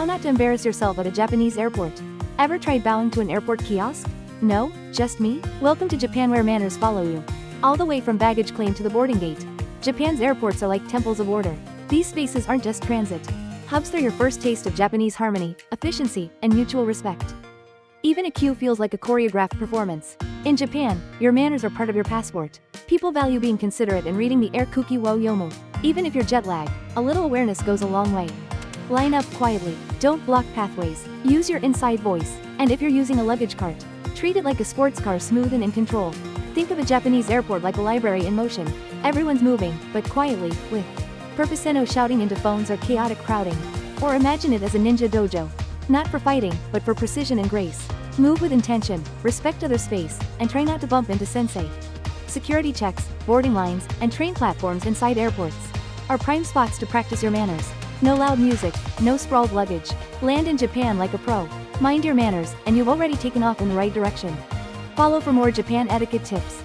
not to embarrass yourself at a Japanese airport. Ever tried bowing to an airport kiosk? No? Just me? Welcome to Japan, where manners follow you. All the way from baggage claim to the boarding gate. Japan's airports are like temples of order. These spaces aren't just transit hubs, they're your first taste of Japanese harmony, efficiency, and mutual respect. Even a queue feels like a choreographed performance. In Japan, your manners are part of your passport. People value being considerate and reading the air kuuki wo yomu. Even if you're jet-lagged, a little awareness goes a long way. Line up quietly, don't block pathways, use your inside voice, and if you're using a luggage cart, treat it like a sports car, smooth and in control. Think of a Japanese airport like a library in motion. Everyone's moving, but quietly, with purpose, no shouting into phones or chaotic crowding. Or imagine it as a ninja dojo. Not for fighting, but for precision and grace. Move with intention, respect other space, and try not to bump into sensei. Security checks, boarding lines, and train platforms inside airports are prime spots to practice your manners. No loud music, no sprawled luggage. Land in Japan like a pro. Mind your manners, and you've already taken off in the right direction. Follow for more Japan etiquette tips.